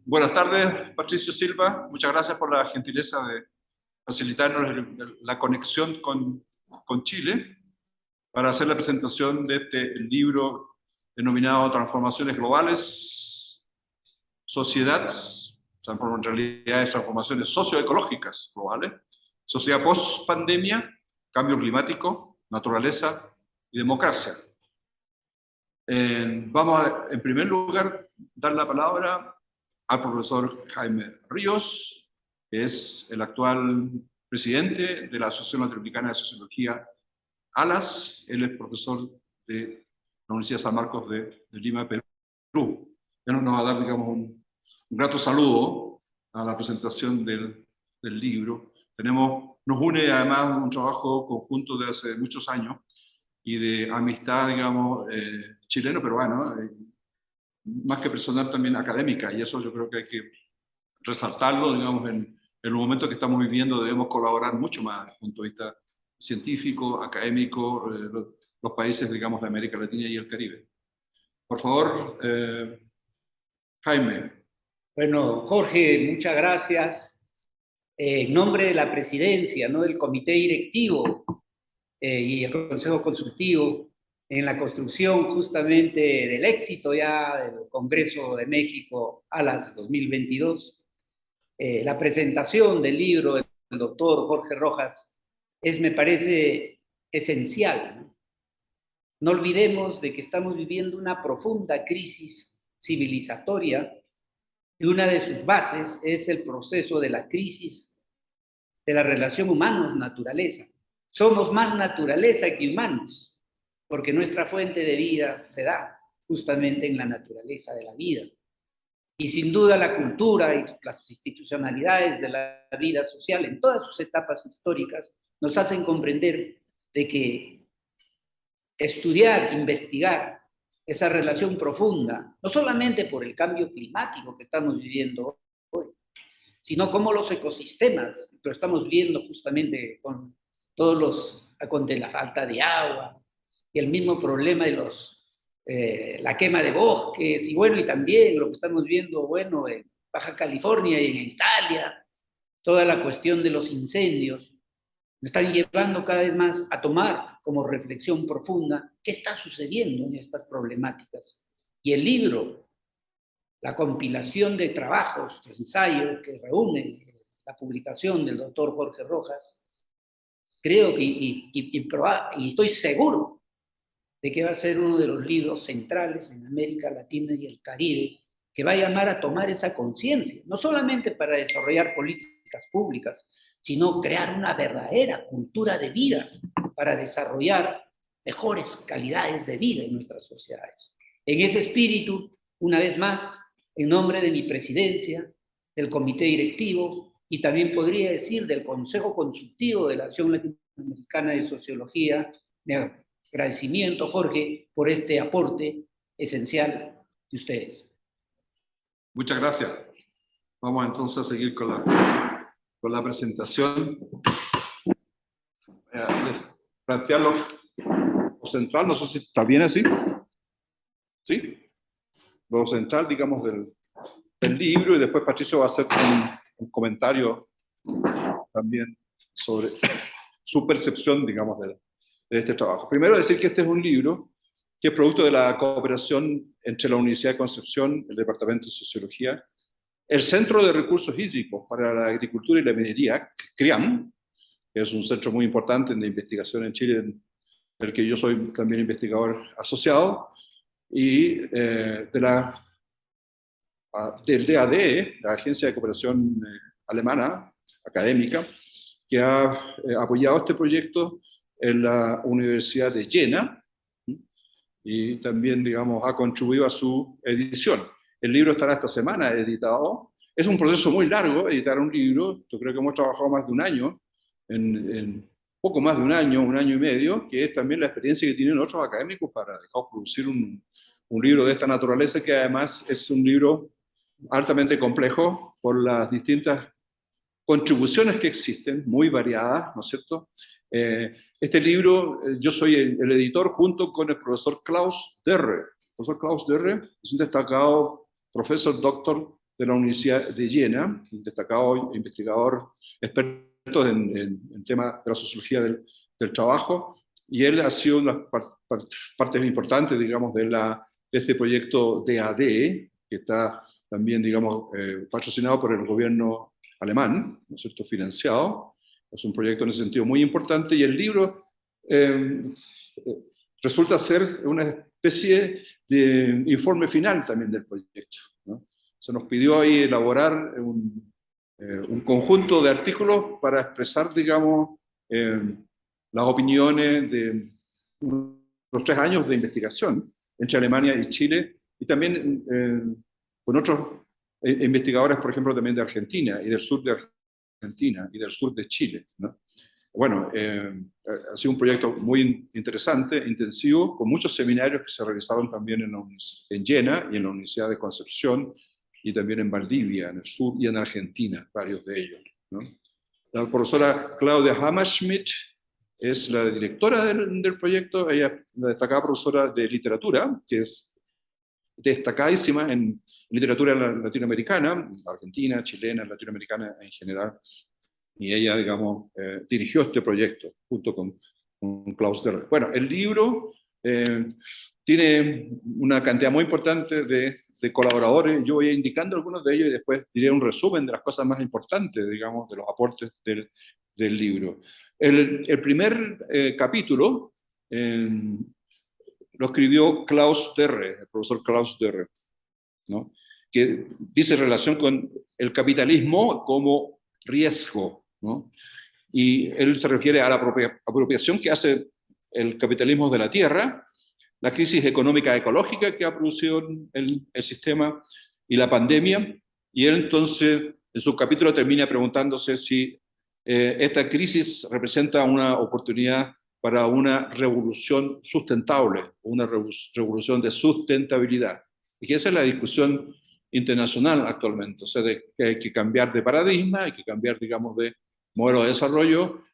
Buenas tardes, Patricio Silva. Muchas gracias por la gentileza de facilitarnos la conexión con Chile para hacer la presentación de este libro denominado Transformaciones Globales, Sociedad, en realidad es Transformaciones Socioecológicas Globales, Sociedad Post-Pandemia, Cambio Climático, Naturaleza y Democracia. Vamos a, en primer lugar, dar la palabra al profesor Jaime Ríos, que es el actual presidente de la Asociación Latinoamericana de Sociología, ALAS. Él es profesor de la Universidad San Marcos de Lima, Perú. Él nos va a dar, digamos, un grato saludo a la presentación del libro. Nos une además un trabajo conjunto de hace muchos años y de amistad, digamos, chileno-peruano, más que personal también académica, y eso yo creo que hay que resaltarlo, digamos, en el momento que estamos viviendo debemos colaborar mucho más desde el punto de vista científico, académico, los países, digamos, de América Latina y el Caribe. Por favor, Jaime. Bueno, Jorge, muchas gracias. En nombre de la presidencia, ¿no?, del comité directivo y el consejo consultivo, en la construcción justamente del éxito ya del Congreso de México ALAS 2022, la presentación del libro del doctor Jorge Rojas me parece esencial, ¿no? No olvidemos de que estamos viviendo una profunda crisis civilizatoria y una de sus bases es el proceso de la crisis de la relación humanos-naturaleza. Somos más naturaleza que humanos, porque nuestra fuente de vida se da justamente en la naturaleza de la vida. Y sin duda la cultura y las institucionalidades de la vida social en todas sus etapas históricas nos hacen comprender de que estudiar, investigar esa relación profunda, no solamente por el cambio climático que estamos viviendo hoy, sino cómo los ecosistemas, lo estamos viendo justamente con todos con la falta de agua, y el mismo problema de la quema de bosques, y bueno, y también lo que estamos viendo, bueno, en Baja California y en Italia, toda la cuestión de los incendios, nos están llevando cada vez más a tomar como reflexión profunda qué está sucediendo en estas problemáticas. Y el libro, la compilación de trabajos, de ensayos que reúne la publicación del doctor Jorge Rojas, creo que, y estoy seguro de que va a ser uno de los libros centrales en América Latina y el Caribe, que va a llamar a tomar esa conciencia, no solamente para desarrollar políticas públicas, sino crear una verdadera cultura de vida para desarrollar mejores calidades de vida en nuestras sociedades. En ese espíritu, una vez más, en nombre de mi presidencia, del comité directivo y también podría decir del Consejo Consultivo de la Asociación Latinoamericana de Sociología, me agradecimiento, Jorge, por este aporte esencial de ustedes. Muchas gracias. Vamos entonces a seguir con la presentación. Les plantear lo central, no sé si está bien así. ¿Sí? Lo central, digamos, del libro, y después Patricio va a hacer un comentario también sobre su percepción, digamos, de este trabajo. Primero decir que este es un libro que es producto de la cooperación entre la Universidad de Concepción, el Departamento de Sociología, el Centro de Recursos Hídricos para la Agricultura y la Minería, CRIAM, que es un centro muy importante de investigación en Chile, del que yo soy también investigador asociado, y del DADE, la Agencia de Cooperación Alemana, académica, que ha apoyado este proyecto en la Universidad de Jena y también, digamos, ha contribuido a su edición. El libro estará esta semana editado. Es un proceso muy largo editar un libro. Yo creo que hemos trabajado más de un año, en poco más de un año y medio, que es también la experiencia que tienen otros académicos para producir un libro de esta naturaleza, que además es un libro altamente complejo por las distintas contribuciones que existen, muy variadas, ¿no es cierto? Este libro, yo soy el editor junto con el profesor Klaus Derre. El profesor Klaus Derre es un destacado profesor doctor de la Universidad de Jena, un destacado investigador experto en temas de la sociología del trabajo, y él ha sido una de las partes importantes, digamos, de este proyecto DAD, que está también, digamos, patrocinado por el gobierno alemán, ¿no es cierto?, financiado. Es un proyecto en ese sentido muy importante, y el libro resulta ser una especie de informe final también del proyecto, ¿no? Se nos pidió ahí elaborar un conjunto de artículos para expresar, digamos, las opiniones de los 3 años de investigación entre Alemania y Chile, y también con otros investigadores, por ejemplo, también de Argentina, y del sur de Argentina, y del sur de Chile, ¿no? Bueno, ha sido un proyecto muy interesante, intensivo, con muchos seminarios que se realizaron también en Jena y en la Universidad de Concepción, y también en Valdivia, en el sur, y en Argentina, varios de ellos, ¿no? La profesora Claudia Hammerschmidt es la directora del proyecto. Ella es una destacada profesora de literatura, que es destacadísima en literatura latinoamericana, argentina, chilena, latinoamericana en general. Y ella, digamos, dirigió este proyecto junto con Klaus Derrer. Bueno, el libro tiene una cantidad muy importante de colaboradores. Yo voy indicando algunos de ellos y después diré un resumen de las cosas más importantes, digamos, de los aportes del libro. El primer capítulo lo escribió Klaus Derrer, el profesor Klaus Derrer, ¿no?, que dice relación con el capitalismo como riesgo, ¿no? Y él se refiere a la apropiación que hace el capitalismo de la tierra, la crisis económica ecológica que ha producido el sistema, y la pandemia. Y él entonces en su capítulo termina preguntándose si esta crisis representa una oportunidad para una revolución sustentable, una revolución de sustentabilidad. Y que esa es la discusión internacional actualmente, o sea, de que hay que cambiar de paradigma, hay que cambiar, digamos, de modelo de desarrollo,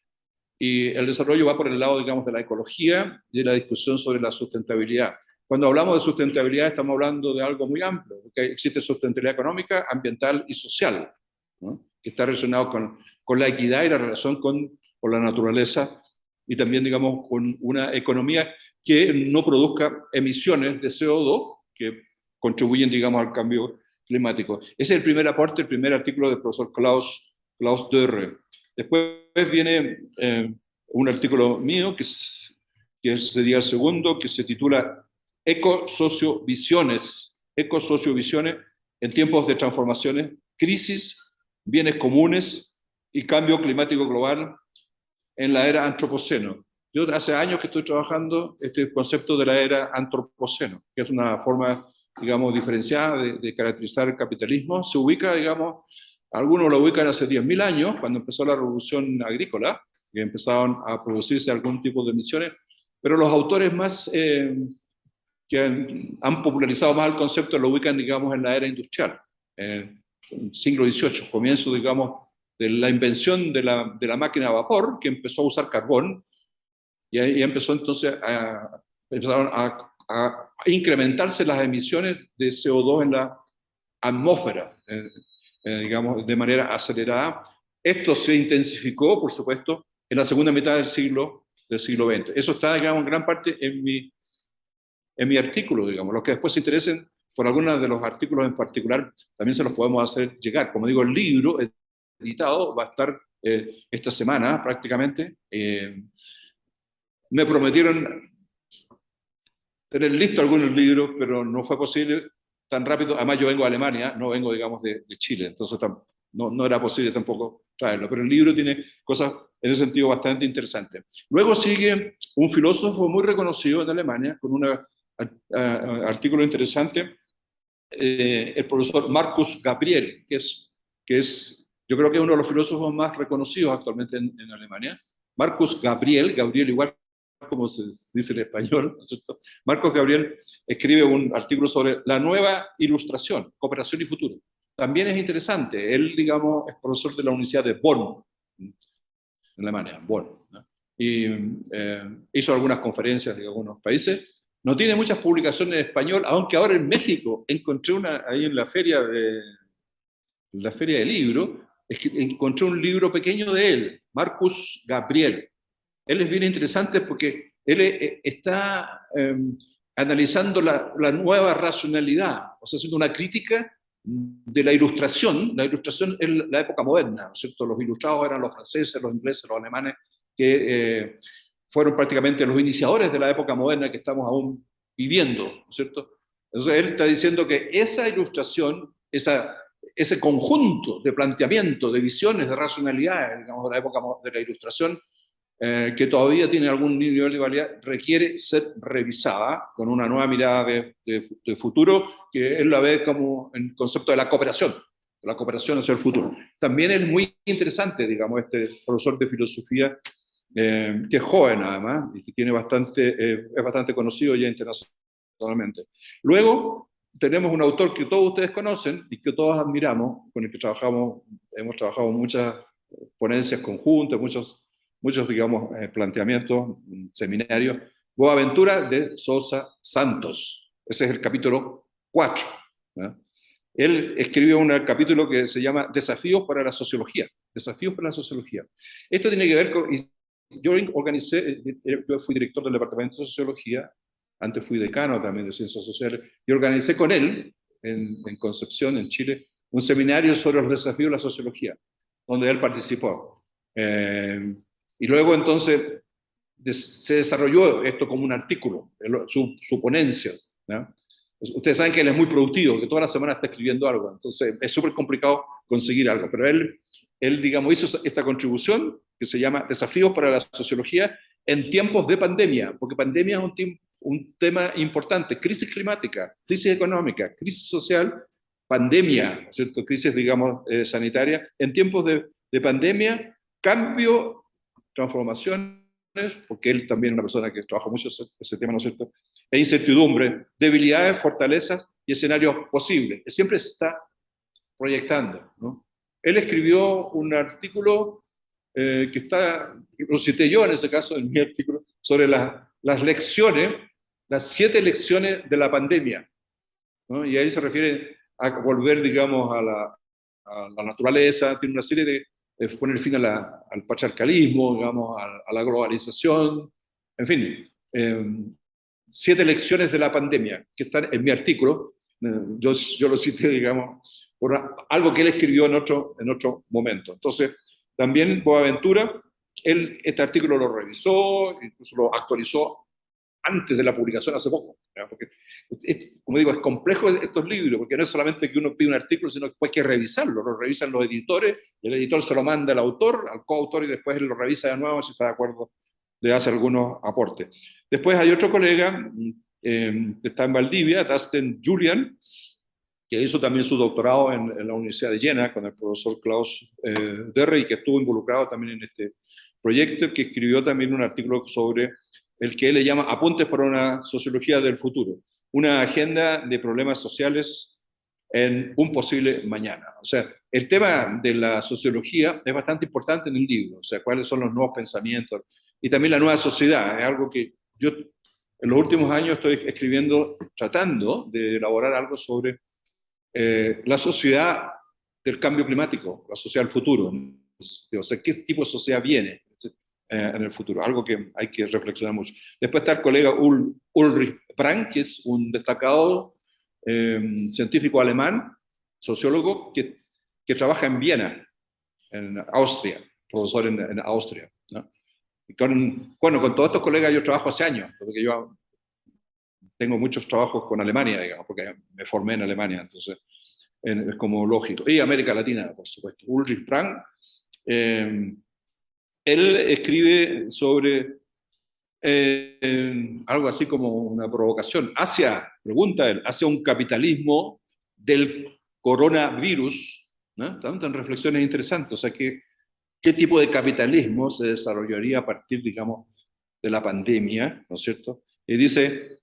y el desarrollo va por el lado, digamos, de la ecología y de la discusión sobre la sustentabilidad. Cuando hablamos de sustentabilidad estamos hablando de algo muy amplio, porque existe sustentabilidad económica, ambiental y social, ¿no?, que está relacionado con la equidad y la relación con la naturaleza, y también, digamos, con una economía que no produzca emisiones de CO2 que contribuyen, digamos, al cambio climático. Ese es el primer aporte, el primer artículo del profesor Klaus Derrer. Después viene un artículo mío, que sería el segundo, que se titula Ecosociovisiones en tiempos de transformaciones, crisis, bienes comunes y cambio climático global en la era antropoceno. Yo hace años que estoy trabajando este concepto de la era antropoceno, que es una forma, digamos, diferenciada de caracterizar el capitalismo. Se ubica, digamos, algunos lo ubican hace 10.000 años, cuando empezó la revolución agrícola, que empezaron a producirse algún tipo de emisiones, pero los autores más que han popularizado más el concepto lo ubican, digamos, en la era industrial, en el siglo XVIII, comienzo, digamos, de la invención de la máquina a vapor, que empezó a usar carbón, y ahí empezó entonces empezaron a incrementarse las emisiones de CO2 en la atmósfera, digamos, de manera acelerada. Esto se intensificó, por supuesto, en la segunda mitad del siglo XX. Eso está, digamos, en gran parte en mi artículo, digamos. Los que después se interesen por algunos de los artículos en particular, también se los podemos hacer llegar. Como digo, el libro editado va a estar esta semana prácticamente. Me prometieron tener listo algunos libros, pero no fue posible tan rápido. Además, yo vengo de Alemania, no vengo, digamos, de Chile, entonces no era posible tampoco traerlo. Pero el libro tiene cosas en ese sentido bastante interesantes. Luego sigue un filósofo muy reconocido en Alemania, con un artículo interesante, el profesor Marcus Gabriel, que es, yo creo que es uno de los filósofos más reconocidos actualmente en Alemania. Marcus Gabriel igual como se dice en español, ¿no es cierto? Marcos Gabriel escribe un artículo sobre la nueva ilustración, cooperación y futuro. También es interesante. Él, digamos, es profesor de la Universidad de Bonn, en Alemania, Bonn, ¿no? Y hizo algunas conferencias en algunos países. No tiene muchas publicaciones en español, aunque ahora en México encontré una ahí en la feria en la Feria del Libro, es que encontré un libro pequeño de él, Marcus Gabriel. Él es bien interesante porque él está analizando la nueva racionalidad, o sea, haciendo una crítica de la ilustración. La ilustración es la época moderna, ¿no es cierto? Los ilustrados eran los franceses, los ingleses, los alemanes, que fueron prácticamente los iniciadores de la época moderna que estamos aún viviendo, ¿no es cierto? Entonces él está diciendo que esa ilustración, ese conjunto de planteamientos, de visiones, de racionalidades, digamos, de la época de la ilustración, que todavía tiene algún nivel de validad, requiere ser revisada con una nueva mirada de futuro, que él la ve como el concepto de la cooperación hacia el futuro. También es muy interesante, digamos, este profesor de filosofía, que es joven además, y que tiene es bastante conocido ya internacionalmente. Luego tenemos un autor que todos ustedes conocen y que todos admiramos, con el que hemos trabajado muchas ponencias conjuntas, muchos digamos, planteamientos, seminarios. Boaventura de Sosa Santos. Ese es el capítulo 4. ¿No? Él escribió un capítulo que se llama Desafíos para la Sociología. Desafíos para la Sociología. Esto tiene que ver con... Yo fui director del Departamento de Sociología, antes fui decano también de Ciencias Sociales, y organicé con él, en Concepción, en Chile, un seminario sobre los desafíos de la sociología, donde él participó. Y luego entonces se desarrolló esto como un artículo, su ponencia. ¿No? Ustedes saben que él es muy productivo, que toda la semana está escribiendo algo, entonces es súper complicado conseguir algo, pero él, digamos, hizo esta contribución que se llama Desafíos para la Sociología en tiempos de pandemia, porque pandemia es un tema importante, crisis climática, crisis económica, crisis social, pandemia, ¿cierto? Crisis, digamos, sanitaria, en tiempos de pandemia, cambio, transformaciones, porque él también es una persona que trabaja mucho ese tema, ¿no es cierto? E incertidumbre, debilidades, fortalezas y escenarios posibles. Siempre se está proyectando, ¿no? Él escribió un artículo que lo cité yo en ese caso, en mi artículo, sobre las lecciones, las 7 lecciones de la pandemia, ¿no? Y ahí se refiere a volver, digamos, a la naturaleza, tiene una serie de poner fin al patriarcalismo, digamos, a la globalización, en fin, 7 lecciones de la pandemia, que están en mi artículo. Yo lo cité, digamos, por algo que él escribió en otro momento. Entonces, también Boaventura, él este artículo lo revisó, incluso lo actualizó antes de la publicación hace poco, ¿no? Porque, como digo, es complejo estos libros, porque no es solamente que uno pide un artículo, sino que hay que revisarlo, lo revisan los editores, y el editor se lo manda al autor, al coautor, y después él lo revisa de nuevo, si está de acuerdo, le hace algunos aportes. Después hay otro colega que está en Valdivia, Dustin Julian, que hizo también su doctorado en la Universidad de Jena con el profesor Klaus Derre, y que estuvo involucrado también en este proyecto, que escribió también un artículo sobre el que él le llama Apuntes para una sociología del futuro, una agenda de problemas sociales en un posible mañana. O sea, el tema de la sociología es bastante importante en el libro, o sea, cuáles son los nuevos pensamientos, y también la nueva sociedad, es algo que yo en los últimos años estoy escribiendo, tratando de elaborar algo sobre la sociedad del cambio climático, la sociedad del futuro, o sea, qué tipo de sociedad viene en el futuro, algo que hay que reflexionar mucho. Después está el colega Ulrich Brandt, que es un destacado científico alemán, sociólogo, que trabaja en Viena, en Austria, profesor en Austria, ¿no? Y con todos estos colegas yo trabajo hace años, porque yo tengo muchos trabajos con Alemania, digamos, porque me formé en Alemania, entonces es como lógico. Y América Latina, por supuesto. Ulrich Brandt, él escribe sobre algo así como una provocación pregunta él, hacia un capitalismo del coronavirus, ¿no? Tantas reflexiones interesantes, o sea, ¿qué tipo de capitalismo se desarrollaría a partir, digamos, de la pandemia, ¿no es cierto? Y dice,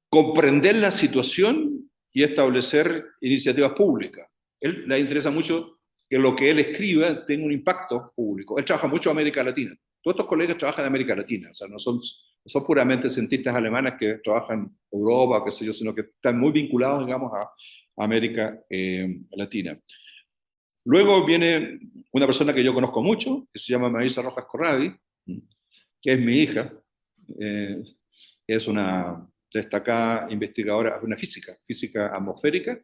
comprender la situación y establecer iniciativas públicas. Él le interesa mucho que lo que él escriba tenga un impacto público. Él trabaja mucho en América Latina. Todos estos colegas trabajan en América Latina, o sea, no son puramente cientistas alemanes que trabajan en Europa, qué sé yo, sino que están muy vinculados, digamos, a América Latina. Luego viene una persona que yo conozco mucho, que se llama Marisa Rojas Corradi, que es mi hija, eh, es una destacada investigadora, una física atmosférica,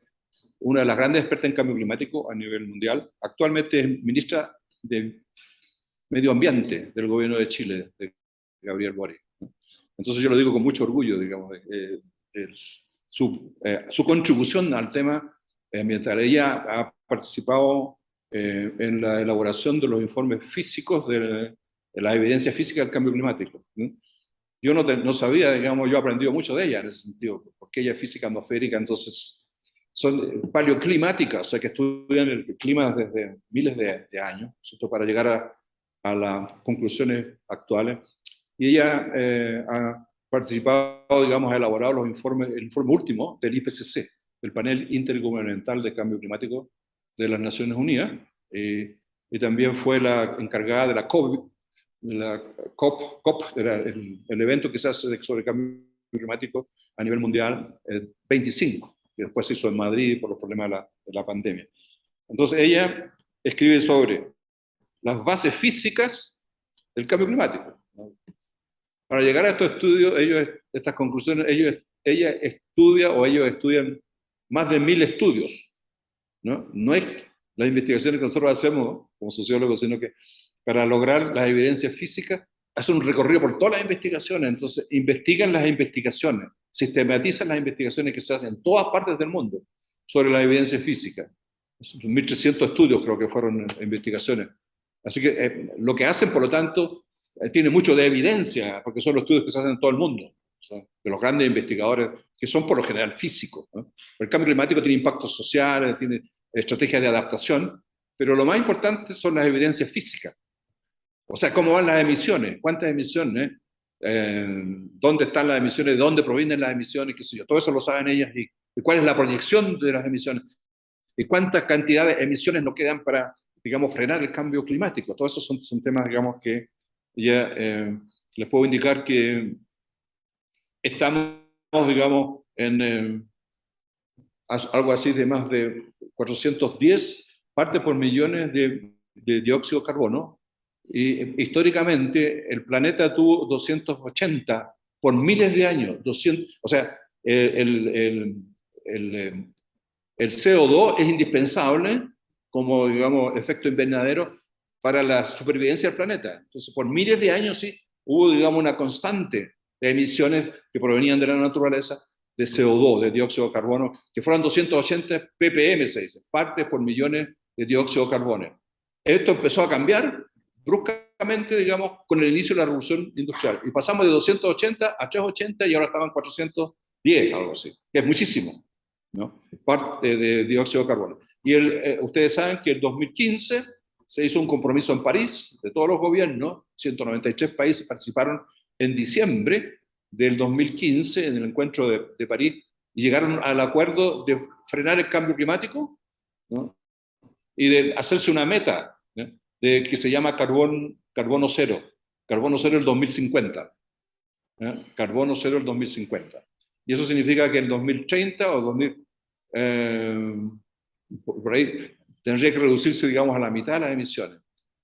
una de las grandes expertas en cambio climático a nivel mundial. Actualmente es ministra de Medio Ambiente del gobierno de Chile, de Gabriel Boric. Entonces yo lo digo con mucho orgullo, digamos, su contribución al tema ambiental. Ella ha participado en la elaboración de los informes físicos de la evidencia física del cambio climático. Yo no sabía, digamos, yo he aprendido mucho de ella en ese sentido, porque ella es física atmosférica, entonces son paleoclimáticas, o sea, que estudian el clima desde miles de años, ¿cierto? Para llegar a las conclusiones actuales. Y ella ha participado, digamos, ha elaborado los informes, el informe último del IPCC, del Panel Intergubernamental de Cambio Climático de las Naciones Unidas, y también fue la encargada de la COP, era el evento que se hace sobre cambio climático a nivel mundial, 25, que después se hizo en Madrid por los problemas de la pandemia. Entonces ella escribe sobre las bases físicas del cambio climático, ¿no? Para llegar a estos estudios, estas conclusiones, ella estudia o ellos estudian más de 1000 estudios, ¿no? No es las investigaciones que nosotros hacemos como sociólogos, sino que para lograr las evidencias físicas, hacen un recorrido por todas las investigaciones, entonces investigan las investigaciones, sistematizan las investigaciones que se hacen en todas partes del mundo sobre la evidencia física. 1300 estudios creo que fueron investigaciones. Así que lo que hacen, por lo tanto, tiene mucho de evidencia, porque son los estudios que se hacen en todo el mundo, o sea, de los grandes investigadores, que son por lo general físicos, ¿no? El cambio climático tiene impactos sociales, tiene estrategias de adaptación, pero lo más importante son las evidencias físicas. O sea, cómo van las emisiones, cuántas emisiones, dónde están las emisiones, de dónde provienen las emisiones, qué sé yo. Todo eso lo saben ellas y cuál es la proyección de las emisiones y cuántas cantidades de emisiones nos quedan para, digamos, frenar el cambio climático. Todos esos son temas, digamos, que ya les puedo indicar que estamos, digamos, en algo así de más de 410 partes por millones de dióxido de carbono. Y históricamente el planeta tuvo 280 por miles de años. 200, o sea, el CO2 es indispensable como, digamos, efecto invernadero para la supervivencia del planeta. Entonces, por miles de años sí hubo, digamos, una constante de emisiones que provenían de la naturaleza de CO2, de dióxido de carbono, que fueron 280 ppm, se dice, partes por millones de dióxido de carbono. Esto empezó a cambiar bruscamente, digamos, con el inicio de la revolución industrial. Y pasamos de 280 a 380 y ahora estaban 410, algo así, que es muchísimo, ¿no? Parte de dióxido de carbono. Y ustedes saben que en 2015 se hizo un compromiso en París de todos los gobiernos, 193 países participaron en diciembre del 2015 en el encuentro de París y llegaron al acuerdo de frenar el cambio climático, ¿no? Y de hacerse una meta, ¿no? Que se llama carbono cero el 2050, ¿no? Carbono cero el 2050. Y eso significa que en 2030 o 2000, por ahí tendría que reducirse, digamos, a la mitad de las emisiones.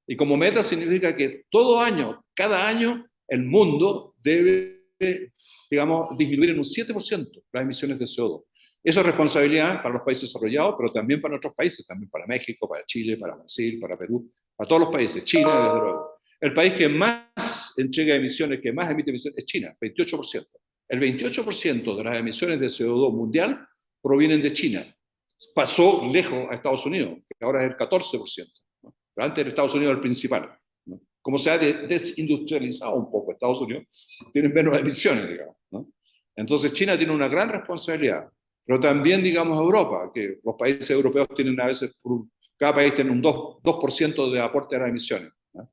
Y como meta significa que todo año, cada año, el mundo debe, digamos, disminuir en un 7% las emisiones de CO2. Eso es responsabilidad para los países desarrollados, pero también para otros países, también para México, para Chile, para Brasil, para Perú, para todos los países, China, desde luego. El país que más entrega emisiones, que más emite emisiones, es China, 28%. El 28% de las emisiones de CO2 mundial provienen de China. Pasó lejos a Estados Unidos, que ahora es el 14%, ¿no? Pero antes Estados Unidos era el principal, ¿no? Como se ha desindustrializado un poco Estados Unidos, tienen menos emisiones, digamos, ¿no? Entonces China tiene una gran responsabilidad, pero también, digamos, Europa, que los países europeos tienen a veces, cada país tiene un 2% de aporte a las emisiones, ¿no?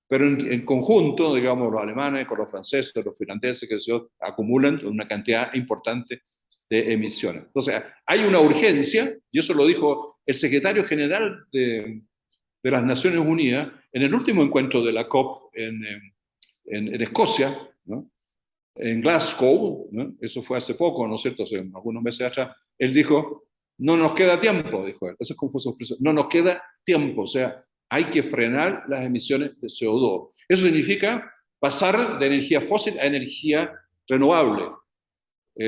Pero en conjunto, digamos, los alemanes con los franceses, los finlandeses, que se acumulan una cantidad importante de emisiones. Entonces, hay una urgencia, y eso lo dijo el secretario general de las Naciones Unidas en el último encuentro de la COP en Escocia, ¿no? En Glasgow, ¿no? Eso fue hace poco, ¿no es cierto? Hace algunos meses atrás. Él dijo No nos queda tiempo, dijo él. Eso es confuso expresión. No nos queda tiempo, o sea, hay que frenar las emisiones de CO2. Eso significa pasar de energía fósil a energía renovable,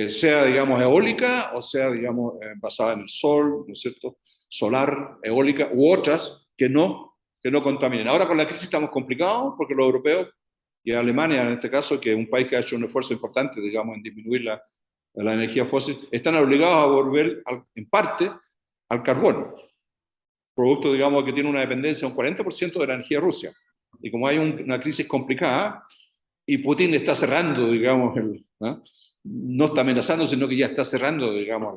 sea, digamos, eólica o sea, digamos, basada en el sol, ¿no es cierto? Solar, eólica u otras que no contaminen. Ahora con la crisis estamos complicados porque los europeos y Alemania, en este caso, que es un país que ha hecho un esfuerzo importante, digamos, en disminuir la energía fósil, están obligados a volver en parte al carbón, producto, digamos, que tiene una dependencia de un 40% de la energía de Rusia. Y como hay una crisis complicada, y Putin está cerrando, digamos, no está amenazando, sino que ya está cerrando, digamos,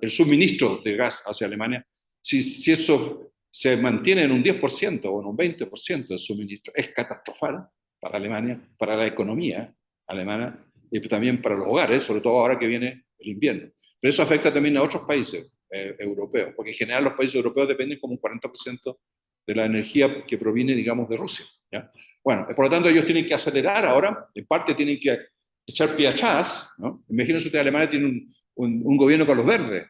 el suministro de gas hacia Alemania. Si eso se mantiene en un 10% o en un 20% de suministro, es catastrófico para Alemania, para la economía alemana y también para los hogares, sobre todo ahora que viene el invierno. Pero eso afecta también a otros países europeos, porque en general los países europeos dependen como un 40% de la energía que proviene, digamos, de Rusia, ¿ya? Bueno, por lo tanto ellos tienen que acelerar ahora, en parte tienen que echar pie atrás, ¿no? Imagínense usted, Alemania tiene un gobierno con los verdes,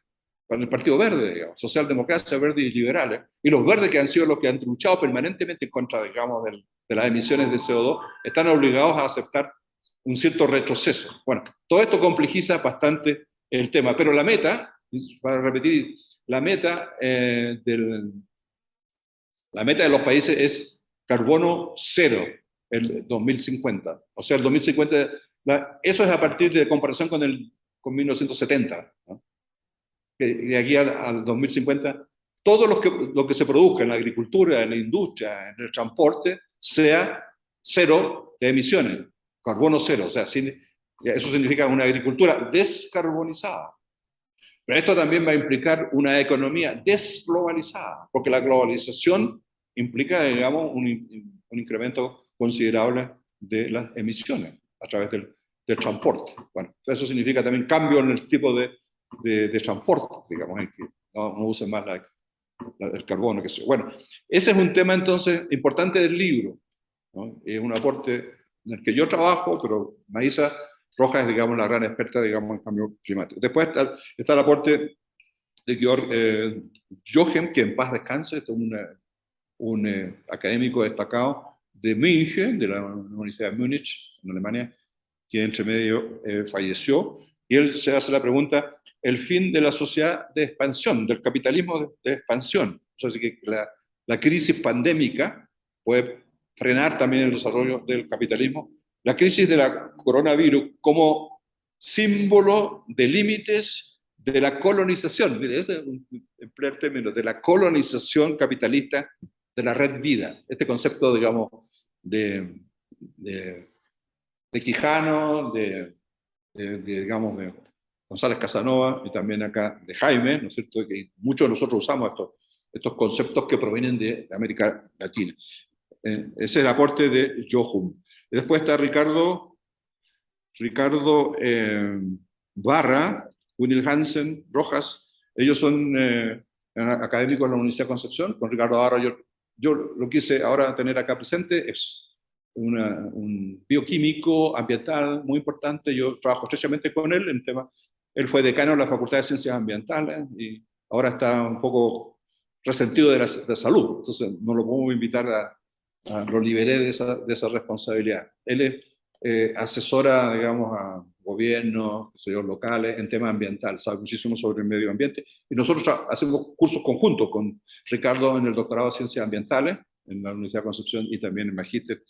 con el Partido Verde, digamos, socialdemocracia, verde y liberales, y los verdes que han sido los que han luchado permanentemente en contra, digamos, de las emisiones de CO2, están obligados a aceptar un cierto retroceso. Bueno, todo esto complejiza bastante el tema, pero la meta, para repetir, la meta la meta de los países es carbono cero el 2050. O sea, el 2050, eso es a partir de comparación con 1970. ¿No? Que de aquí al 2050, todo lo que se produzca en la agricultura, en la industria, en el transporte, sea cero de emisiones, carbono cero. O sea, eso significa una agricultura descarbonizada. Pero esto también va a implicar una economía desglobalizada, porque la globalización implica, digamos, un incremento considerable de las emisiones a través del transporte. Bueno, eso significa también cambio en el tipo de transporte, digamos, en que no usen más el carbono. Que sea. Bueno, ese es un tema entonces importante del libro, ¿no? Es un aporte en el que yo trabajo, pero Maísa Rojas es, digamos, la gran experta, digamos, en cambio climático. Después está el aporte de Georg Jochen, que en paz descanse, es un académico destacado de München, de la Universidad de Múnich, en Alemania, que entre medio falleció, y él se hace la pregunta, el fin de la sociedad de expansión, del capitalismo de expansión. O sea, que la crisis pandémica puede frenar también el desarrollo del capitalismo. La crisis de la coronavirus como símbolo de límites de la colonización, mire, ese es el término, de la colonización capitalista de la red vida. Este concepto, digamos, de Quijano, digamos, de González Casanova y también acá de Jaime, ¿no es cierto? Que muchos de nosotros usamos estos conceptos que provienen de América Latina. Ese es el aporte de Johum. Después está Ricardo Barra, Gunil Hansen, Rojas. Ellos son académicos de la Universidad de Concepción. Con Ricardo Barra yo lo quise ahora tener acá presente. Es un bioquímico ambiental muy importante. Yo trabajo estrechamente con él en temas. Él fue decano de la Facultad de Ciencias Ambientales y ahora está un poco resentido de salud. Entonces no lo podemos invitar lo liberé de esa responsabilidad. Él asesora, digamos, a gobiernos locales en temas ambientales, sabe muchísimo sobre el medio ambiente. Y nosotros hacemos cursos conjuntos con Ricardo en el doctorado de Ciencias Ambientales en la Universidad de Concepción y también en Magíster.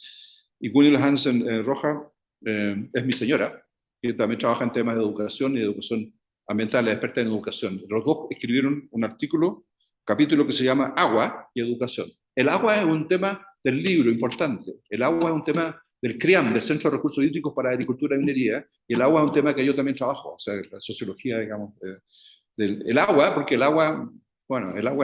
Y Gunil Hansen Rojas es mi señora, que también trabaja en temas de educación y educación ambiental, es experta en educación. Los dos escribieron un capítulo que se llama Agua y Educación. El agua es un tema del libro importante. El agua es un tema del CRIAM, del Centro de Recursos Hídricos para Agricultura y Minería, y el agua es un tema que yo también trabajo, o sea, la sociología, digamos, del agua, porque el agua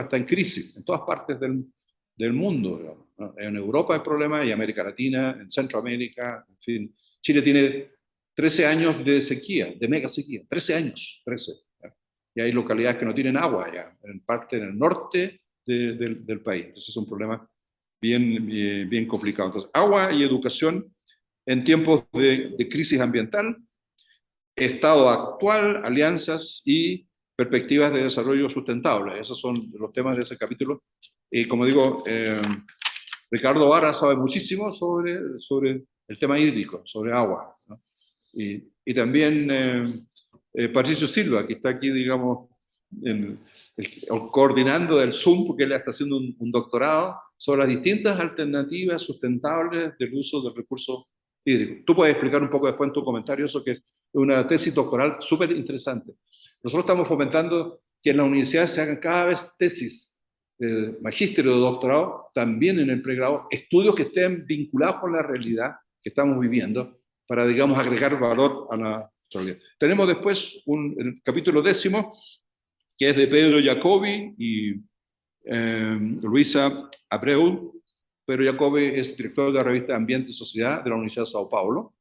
está en crisis en todas partes del mundo, digamos, ¿no? En Europa hay problemas, y América Latina, en Centroamérica, en fin. Chile tiene 13 años de sequía, de mega sequía, 13 años, 13. ¿Ya? Y hay localidades que no tienen agua ya, en parte en el norte del país. Entonces es un problema bien complicado. Entonces, agua y educación en tiempos de crisis ambiental, estado actual, alianzas y perspectivas de desarrollo sustentable. Esos son los temas de ese capítulo. Y como digo, Ricardo Vara sabe muchísimo sobre el tema hídrico, sobre agua, ¿no? Y también Patricio Silva, que está aquí, digamos, coordinando el Zoom, porque él está haciendo un doctorado sobre las distintas alternativas sustentables del uso del recurso hídrico. Tú puedes explicar un poco después en tu comentario eso, que es una tesis doctoral súper interesante. Nosotros estamos fomentando que en la universidad se hagan cada vez tesis de magíster o de doctorado, también en el pregrado, estudios que estén vinculados con la realidad que estamos viviendo, para, digamos, agregar valor a la realidad. Tenemos después el capítulo 10, que es de Pedro Jacobi y Luisa Abreu. Pedro Jacobi es director de la revista Ambiente y Sociedad de la Universidad de Sao Paulo,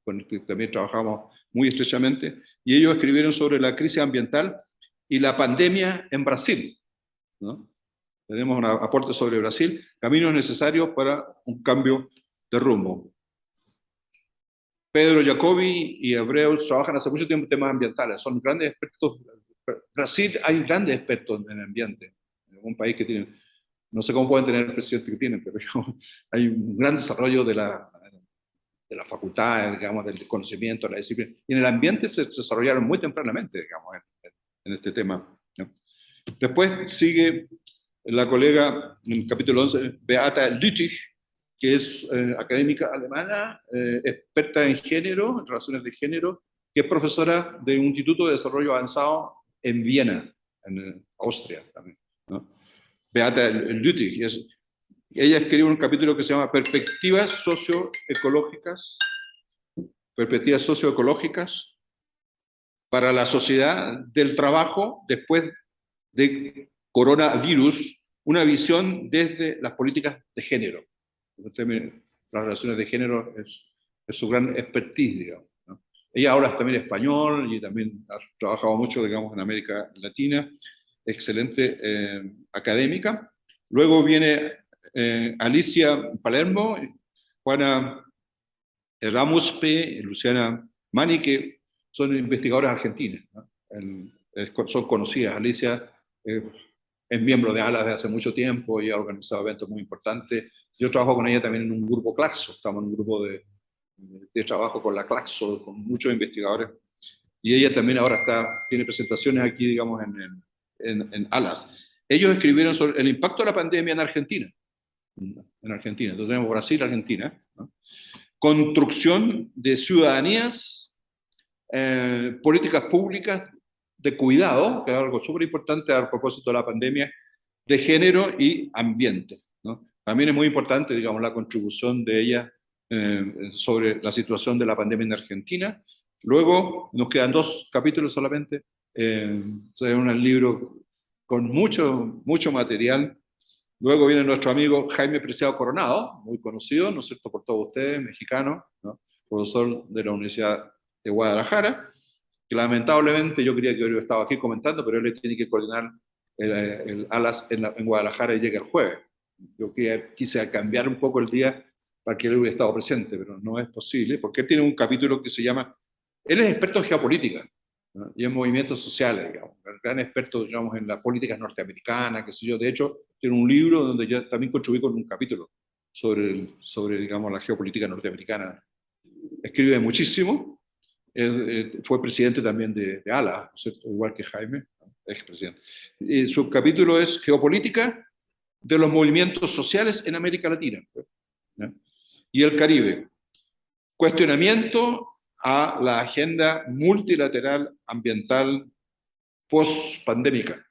con el que también trabajamos muy estrechamente, y ellos escribieron sobre la crisis ambiental y la pandemia en Brasil, ¿no? Tenemos un aporte sobre Brasil, caminos necesarios para un cambio de rumbo. Pedro Jacobi y Abreu trabajan hace mucho tiempo en temas ambientales, son grandes expertos. Brasil hay grandes expertos en el ambiente, en un país que tiene, no sé cómo pueden tener el presidente que tienen, pero digamos, hay un gran desarrollo de la facultad, digamos, del conocimiento, de la disciplina. Y en el ambiente se desarrollaron muy tempranamente, digamos, en este tema, ¿no? Después sigue la colega, en el capítulo 11, Beata Lüttich, que es académica alemana, experta en género, en relaciones de género, que es profesora de un instituto de desarrollo avanzado en Viena, en Austria también, ¿no? Beata Lüttich, ella escribió un capítulo que se llama Perspectivas socioecológicas para la sociedad del trabajo después de coronavirus, una visión desde las políticas de género. Las relaciones de género es su gran expertise, digamos, ¿no? Ella habla también español y también ha trabajado mucho, digamos, en América Latina, excelente académica. Luego viene Alicia Palermo, Juana Ramos P., Luciana Mani, que son investigadoras argentinas, ¿no? Son conocidas. Alicia es miembro de ALA desde hace mucho tiempo y ha organizado eventos muy importantes. Yo trabajo con ella también en un grupo Claxo, estamos en un grupo de trabajo con la Claxo, con muchos investigadores, y ella también ahora tiene presentaciones aquí, digamos, en ALAS. Ellos escribieron sobre el impacto de la pandemia en Argentina. Entonces tenemos Brasil, Argentina, ¿no? Construcción de ciudadanías, políticas públicas de cuidado, que es algo súper importante a propósito de la pandemia, de género y ambiente, ¿no? También es muy importante, digamos, la contribución de ella sobre la situación de la pandemia en Argentina. Luego nos quedan 2 capítulos solamente. Es un libro con mucho material. Luego viene nuestro amigo Jaime Preciado Coronado, muy conocido, ¿no es cierto?, por todos ustedes, mexicano, ¿no?, profesor de la Universidad de Guadalajara, que lamentablemente yo creía que hubiera estado aquí comentando, pero él tiene que coordinar el ALAS en Guadalajara y llega el jueves. Yo quise cambiar un poco el día para que él hubiera estado presente, pero no es posible, porque él tiene un capítulo que se llama, él es experto en geopolítica, ¿no?, y en movimientos sociales, digamos, un gran experto, digamos, en las políticas norteamericanas, qué sé yo. De hecho, tiene un libro donde yo también contribuí con un capítulo sobre digamos, la geopolítica norteamericana. Escribe muchísimo. Fue presidente también de ALA, ¿cierto?, igual que Jaime, expresidente. Su capítulo es Geopolítica de los movimientos sociales en América Latina, ¿no?, y el Caribe. Cuestionamiento a la agenda multilateral ambiental post-pandémica.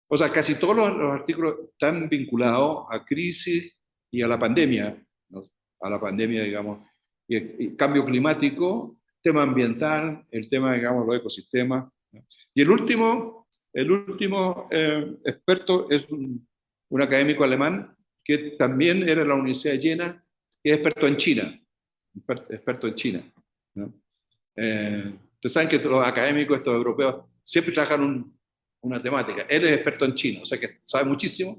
O sea, casi todos los artículos están vinculados a crisis y a la pandemia, ¿no?, a la pandemia, digamos, y cambio climático, tema ambiental, el tema, digamos, los ecosistemas, ¿no? Y el último experto es un académico alemán que también era de la Universidad de Jena, que es experto en China, ¿no? Ustedes saben que los académicos, estos europeos, siempre trabajan una temática. Él es experto en China, o sea que sabe muchísimo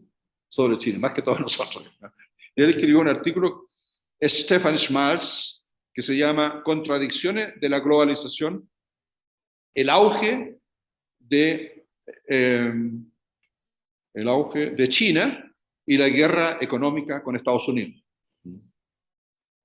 sobre China, más que todos nosotros, ¿no? Y él escribió un artículo, Stefan Schmalz, que se llama Contradicciones de la globalización, el auge de el auge de China y la guerra económica con Estados Unidos.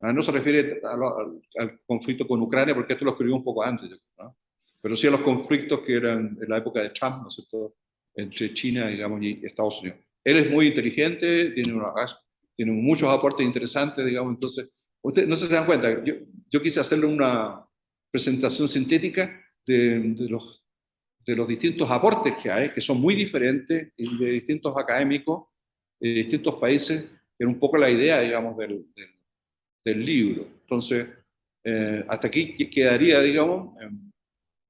No se refiere al conflicto con Ucrania, porque esto lo escribió un poco antes, ¿no? Pero sí a los conflictos que eran en la época de Trump, ¿no es cierto?, entre China, digamos, y Estados Unidos. Él es muy inteligente, tiene muchos aportes interesantes, digamos, entonces, ustedes no sé si se dan cuenta, yo quise hacerle una presentación sintética de los distintos aportes que hay, que son muy diferentes, y de distintos académicos, de distintos países, que era un poco la idea, digamos, del libro. Entonces, hasta aquí quedaría, digamos,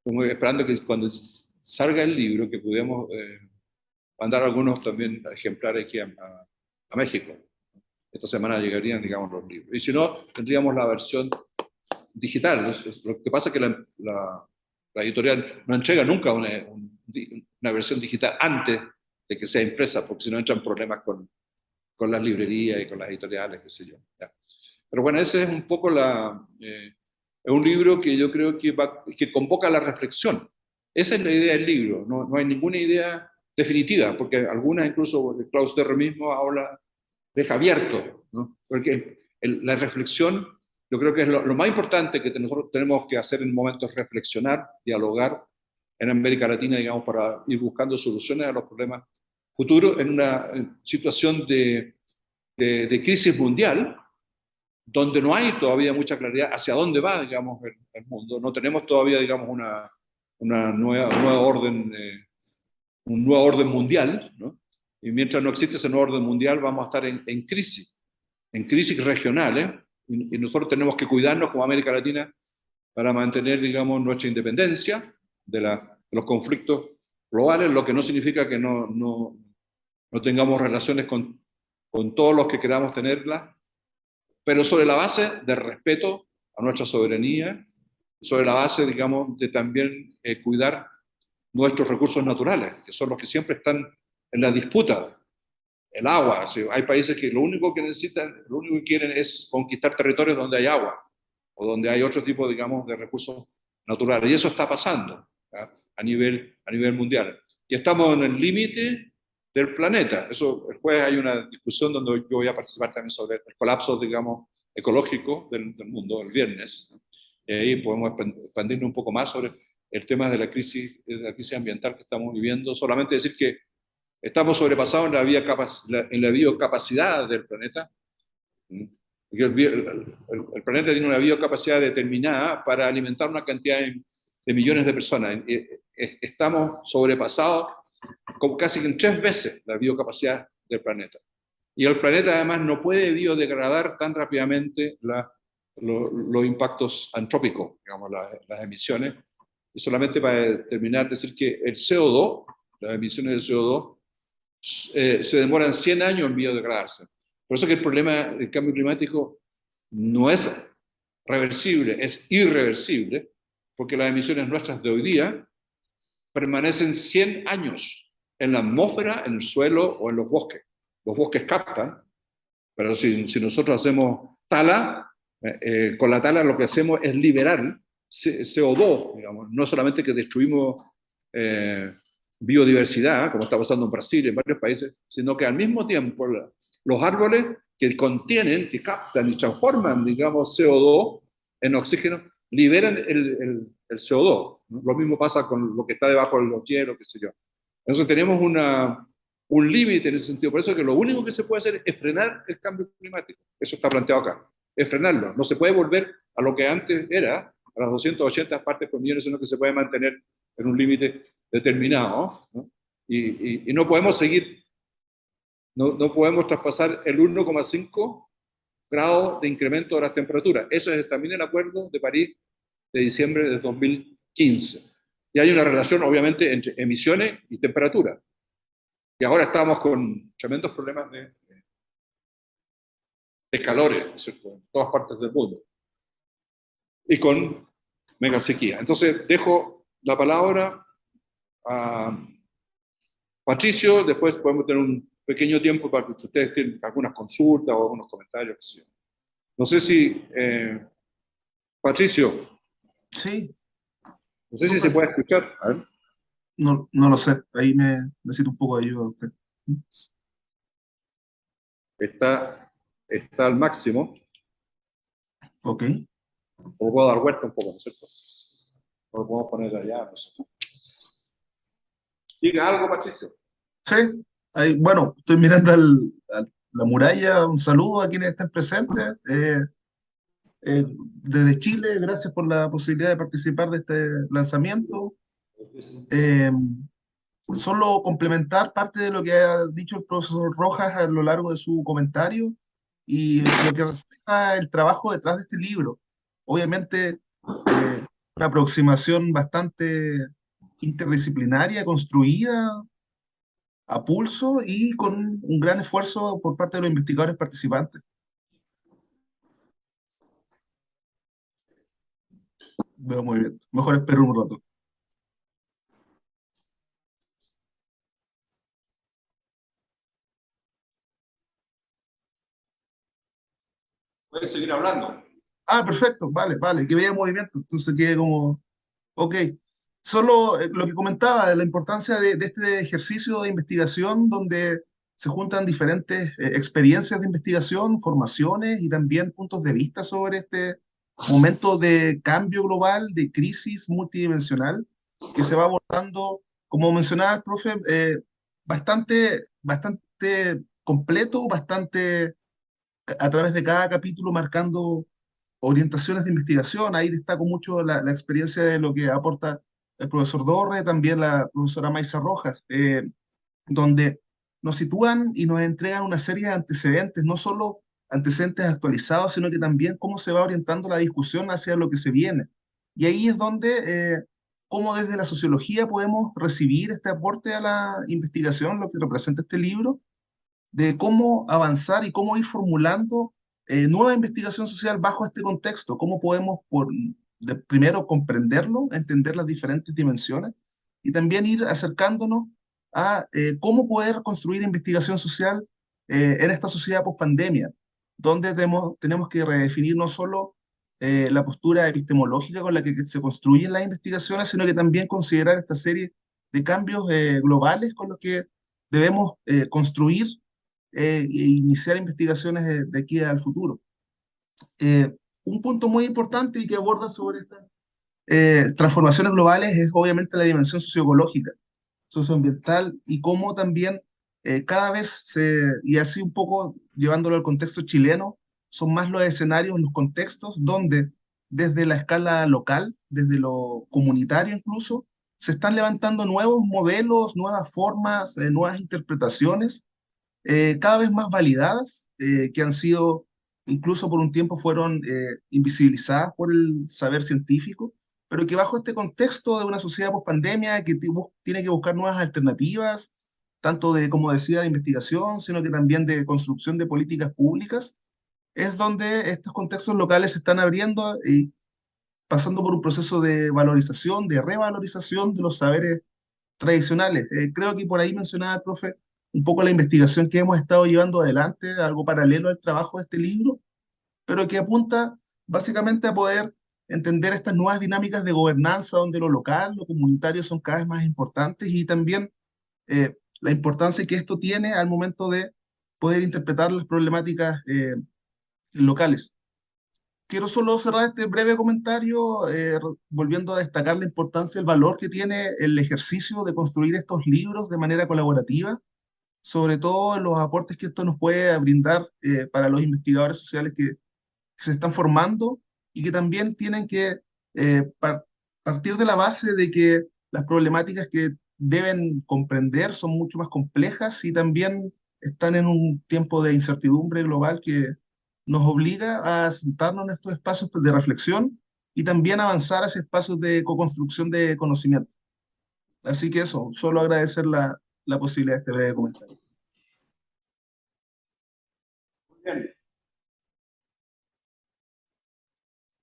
como esperando que cuando salga el libro, que pudiéramos mandar algunos también ejemplares aquí a México. Esta semana llegarían, digamos, los libros. Y si no, tendríamos la versión digital. Lo que pasa es que la editorial no entrega nunca una versión digital antes de que sea impresa, porque si no entran problemas con las librerías y con las editoriales, qué sé yo. Ya. Pero bueno, ese es un poco es un libro que yo creo que convoca la reflexión. Esa es la idea del libro. No hay ninguna idea definitiva, porque algunas, incluso Klaus Derre mismo deja abierto, ¿no? Porque la reflexión, yo creo que es lo más importante que nosotros tenemos que hacer en momentos, reflexionar, dialogar en América Latina, digamos, para ir buscando soluciones a los problemas futuros en una situación de crisis mundial, donde no hay todavía mucha claridad hacia dónde va, digamos, el mundo. No tenemos todavía, digamos, una nueva orden, un nuevo orden mundial, ¿no? Y mientras no existe ese nuevo orden mundial, vamos a estar en crisis regionales, y nosotros tenemos que cuidarnos como América Latina para mantener, digamos, nuestra independencia de los conflictos globales, lo que no significa que no tengamos relaciones con todos los que queramos tenerlas, pero sobre la base del respeto a nuestra soberanía, sobre la base, digamos, de también cuidar nuestros recursos naturales, que son los que siempre están en la disputa. El agua, ¿sí? Hay países que lo único que necesitan, lo único que quieren es conquistar territorios donde hay agua, o donde hay otro tipo, digamos, de recursos naturales. Y eso está pasando, ¿ya?, a nivel mundial. Y estamos en el límite del planeta. Eso, el jueves hay una discusión donde yo voy a participar también sobre el colapso, digamos, ecológico del mundo, el viernes, ¿no? Y ahí podemos expandirnos un poco más sobre el tema de la crisis ambiental que estamos viviendo. Solamente decir que estamos sobrepasados en la biocapacidad del planeta. El planeta tiene una biocapacidad determinada para alimentar una cantidad de millones de personas. Estamos sobrepasados con casi en 3 veces la biocapacidad del planeta. Y el planeta además no puede biodegradar tan rápidamente los impactos antrópicos, digamos, las emisiones. Y solamente para terminar, decir que el CO2, las emisiones de CO2, se demoran 100 años en biodegradarse. Por eso que el problema del cambio climático no es reversible, es irreversible, porque las emisiones nuestras de hoy día permanecen 100 años en la atmósfera, en el suelo o en los bosques. Los bosques captan, pero si nosotros hacemos tala, con la tala lo que hacemos es liberar CO2, digamos, no solamente que destruimos biodiversidad, como está pasando en Brasil y en varios países, sino que al mismo tiempo los árboles que captan y transforman, digamos, CO2 en oxígeno, liberan el CO2. ¿No? Lo mismo pasa con lo que está debajo de los hielos, qué sé yo. Entonces tenemos un límite en ese sentido. Por eso que lo único que se puede hacer es frenar el cambio climático. Eso está planteado acá. Es frenarlo. No se puede volver a lo que antes era, a las 280 partes por millón, sino que se puede mantener en un límite determinado, ¿no? Y no podemos seguir, no podemos traspasar el 1,5 grados de incremento de las temperaturas. Eso es también el Acuerdo de París de diciembre de 2015. Y hay una relación, obviamente, entre emisiones y temperatura. Y ahora estamos con tremendos problemas de calores, ¿cierto?, en todas partes del mundo. Y con mega sequía. Entonces, dejo la palabra a Patricio, después podemos tener un pequeño tiempo para que ustedes tengan algunas consultas o algunos comentarios. No sé si, Patricio, Sí, no sé si se puede escuchar. A ver. No lo sé, ahí necesito un poco de ayuda de usted. Está al máximo. Ok. O puedo dar vuelta un poco, ¿no es cierto? O lo podemos poner allá, no sé. Diga algo, Patricio. Sí, ahí, bueno, estoy mirando la muralla, un saludo a quienes estén presentes. Desde Chile, gracias por la posibilidad de participar de este lanzamiento. Eh, Solo complementar parte de lo que ha dicho el profesor Rojas a lo largo de su comentario y lo que refleja el trabajo detrás de este libro. Obviamente, una aproximación bastante interdisciplinaria, construida a pulso y con un gran esfuerzo por parte de los investigadores participantes. Veo muy bien. Mejor espero un rato. Puedes seguir hablando. Ah, perfecto, vale, vale, que vea movimiento. Entonces quede como, ok. Solo lo que comentaba de la importancia de este ejercicio de investigación donde se juntan diferentes experiencias de investigación, formaciones y también puntos de vista sobre este momento de cambio global, de crisis multidimensional que se va abordando, como mencionaba el profe, bastante completo, bastante a través de cada capítulo marcando orientaciones de investigación. Ahí destaco mucho la experiencia de lo que aporta el profesor Dorre, también la profesora Maisa Rojas, donde nos sitúan y nos entregan una serie de antecedentes, no solo antecedentes actualizados, sino que también cómo se va orientando la discusión hacia lo que se viene. Y ahí es donde, cómo desde la sociología podemos recibir este aporte a la investigación, lo que representa este libro, de cómo avanzar y cómo ir formulando nueva investigación social bajo este contexto, cómo podemos primero comprenderlo, entender las diferentes dimensiones y también ir acercándonos a cómo poder construir investigación social en esta sociedad post-pandemia, donde tenemos que redefinir no solo la postura epistemológica con la que se construyen las investigaciones, sino que también considerar esta serie de cambios globales con los que debemos construir e iniciar investigaciones de aquí al futuro. Un punto muy importante y que aborda sobre estas transformaciones globales es obviamente la dimensión socioecológica, socioambiental y cómo también cada vez y así un poco llevándolo al contexto chileno, son más los escenarios, los contextos donde desde la escala local, desde lo comunitario incluso, se están levantando nuevos modelos, nuevas formas, nuevas interpretaciones cada vez más validadas, que han sido, incluso por un tiempo fueron invisibilizadas por el saber científico, pero que bajo este contexto de una sociedad post-pandemia que tiene que buscar nuevas alternativas, tanto de, como decía, de investigación, sino que también de construcción de políticas públicas, es donde estos contextos locales se están abriendo y pasando por un proceso de valorización, de revalorización de los saberes tradicionales. Creo que por ahí mencionaba el profe un poco la investigación que hemos estado llevando adelante, algo paralelo al trabajo de este libro, pero que apunta básicamente a poder entender estas nuevas dinámicas de gobernanza donde lo local, lo comunitario son cada vez más importantes y también la importancia que esto tiene al momento de poder interpretar las problemáticas locales. Quiero solo cerrar este breve comentario volviendo a destacar la importancia, el valor que tiene el ejercicio de construir estos libros de manera colaborativa, sobre todo los aportes que esto nos puede brindar para los investigadores sociales que se están formando y que también tienen que partir de la base de que las problemáticas que deben comprender son mucho más complejas y también están en un tiempo de incertidumbre global que nos obliga a sentarnos en estos espacios de reflexión y también avanzar hacia espacios de co-construcción de conocimiento. Así que eso, solo agradecer la posibilidad de este breve comentario. Muy bien.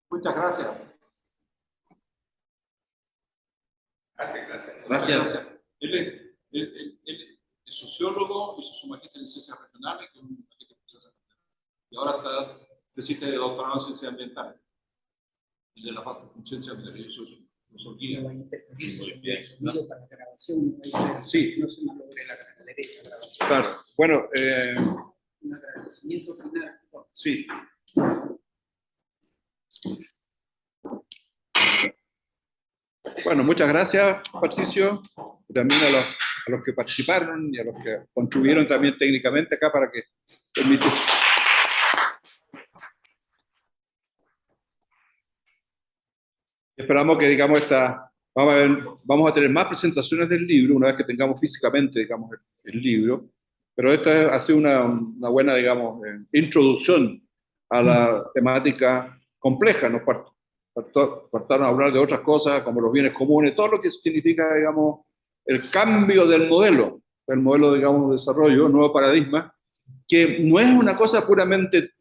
Muchas gracias. Gracias. Gracias. Él es sociólogo, hizo su magíster en ciencias regionales, que es un magíster en ciencias regionales, y ahora está de doctorado en ciencias ambientales, y de la facultad de ciencias ambientales. No va a interferir con el sonido para la grabación. Sí. No se malogre la derecha grabación. Claro. Bueno, Un agradecimiento final. sí. Bueno, muchas gracias, Patricio, y también a los que participaron y a los que contribuyeron también técnicamente acá para que permite. Esperamos que, digamos, vamos a tener más presentaciones del libro una vez que tengamos físicamente, digamos, el libro, pero esta ha sido una buena, digamos, introducción a la temática compleja. Nos partaron a hablar de otras cosas, como los bienes comunes, todo lo que significa, digamos, el cambio del modelo, digamos, de desarrollo, nuevo paradigma, que no es una cosa puramente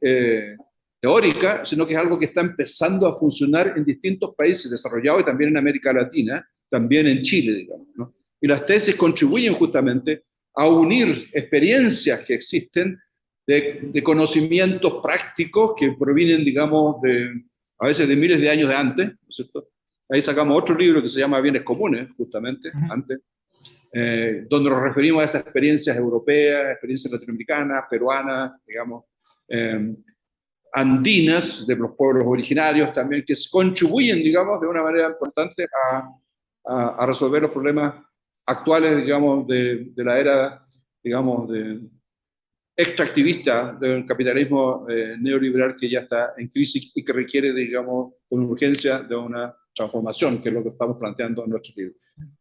teórica, sino que es algo que está empezando a funcionar en distintos países desarrollados y también en América Latina, también en Chile, digamos, ¿no? Y las tesis contribuyen justamente a unir experiencias que existen de conocimientos prácticos que provienen, digamos, a veces de miles de años de antes, ¿no es cierto? Ahí sacamos otro libro que se llama Bienes Comunes, justamente, antes, donde nos referimos a esas experiencias europeas, experiencias latinoamericanas, peruanas, digamos, andinas, de los pueblos originarios también, que contribuyen, digamos, de una manera importante a resolver los problemas actuales, digamos, de la era, digamos, extractivista del capitalismo neoliberal que ya está en crisis y que requiere, digamos, con urgencia de una transformación, que es lo que estamos planteando en nuestro libro.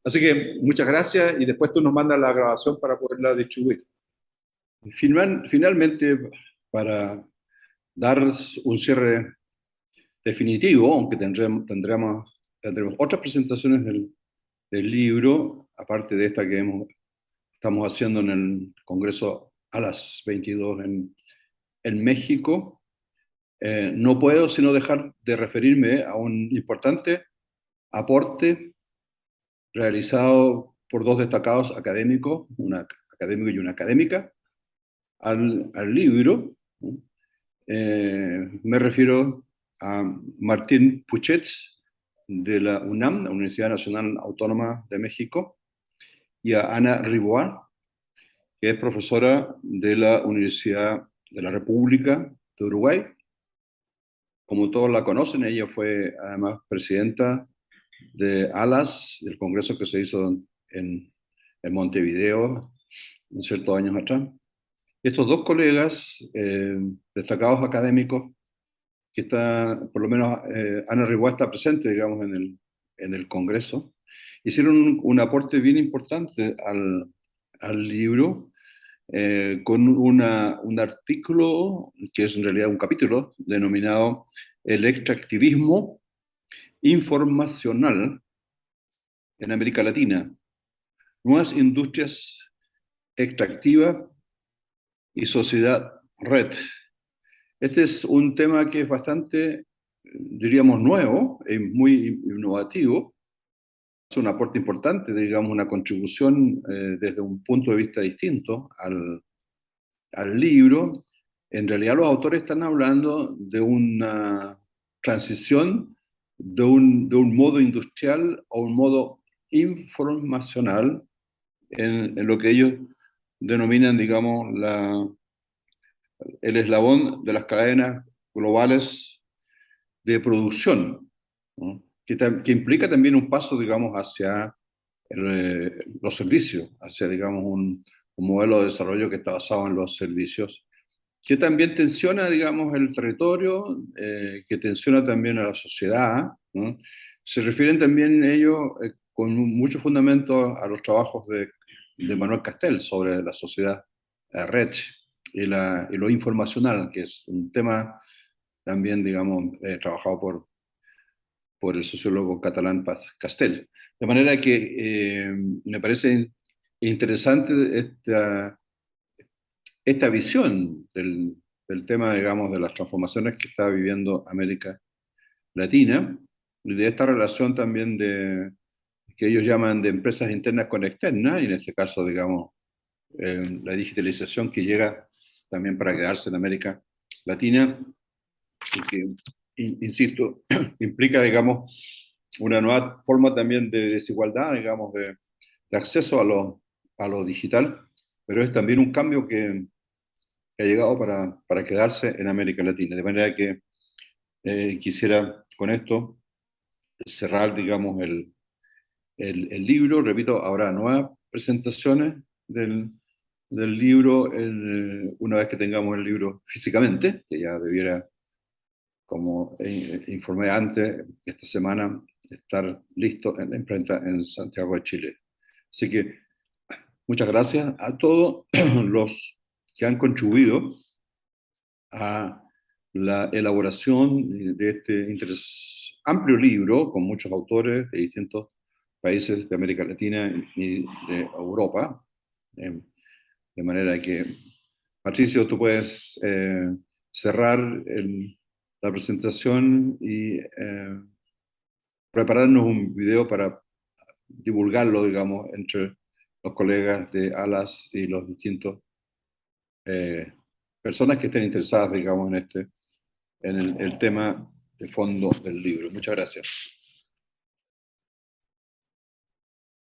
Así que muchas gracias y después tú nos mandas la grabación para poderla distribuir. Finalmente, para dar un cierre definitivo, aunque tendremos otras presentaciones del libro, aparte de esta que estamos haciendo en el Congreso a las 22 en México, no puedo sino dejar de referirme a un importante aporte realizado por dos destacados académicos, un académico y una académica, al libro. Me refiero a Martín Puchets, de la UNAM, la Universidad Nacional Autónoma de México, y a Ana Ribois, que es profesora de la Universidad de la República de Uruguay. Como todos la conocen, ella fue además presidenta de ALAS, el congreso que se hizo en Montevideo en ciertos años atrás. Estos dos colegas, destacados académicos, que está, por lo menos Ana Ribois está presente, digamos, en el Congreso, hicieron un aporte bien importante al libro, con un artículo, que es en realidad un capítulo, denominado El extractivismo informacional en América Latina, nuevas industrias extractivas y sociedad red. Este es un tema que es bastante, diríamos, nuevo, es muy innovativo. Es un aporte importante, digamos, una contribución desde un punto de vista distinto al libro. En realidad los autores están hablando de una transición de un modo industrial a un modo informacional en lo que ellos denominan, digamos, el eslabón de las cadenas globales de producción, ¿no? Que implica también un paso, digamos, hacia los servicios, hacia, digamos, un modelo de desarrollo que está basado en los servicios, que también tensiona, digamos, el territorio, que tensiona también a la sociedad, ¿no? Se refieren también ellos con mucho fundamento a los trabajos de Manuel Castells sobre la sociedad red y lo informacional, que es un tema también, digamos, trabajado por el sociólogo catalán Castells. De manera que me parece interesante esta visión del tema, digamos, de las transformaciones que está viviendo América Latina, y de esta relación también que ellos llaman de empresas internas con externas, y en este caso, digamos, la digitalización que llega también para quedarse en América Latina, y que, insisto, implica, digamos, una nueva forma también de desigualdad, digamos, de acceso a lo digital, pero es también un cambio que ha llegado para quedarse en América Latina. De manera que quisiera con esto cerrar, digamos, el libro. Repito, habrá nuevas presentaciones del libro una vez que tengamos el libro físicamente, que ya debiera, como informé antes, esta semana estar listo en la imprenta en Santiago de Chile. Así que muchas gracias a todos los que han contribuido a la elaboración de este amplio libro con muchos autores de distintos países de América Latina y de Europa. De manera que, Patricio, tú puedes cerrar la presentación y prepararnos un video para divulgarlo, digamos, entre los colegas de ALAS y los distintos personas que estén interesadas, digamos, en el tema de fondo del libro. Muchas gracias.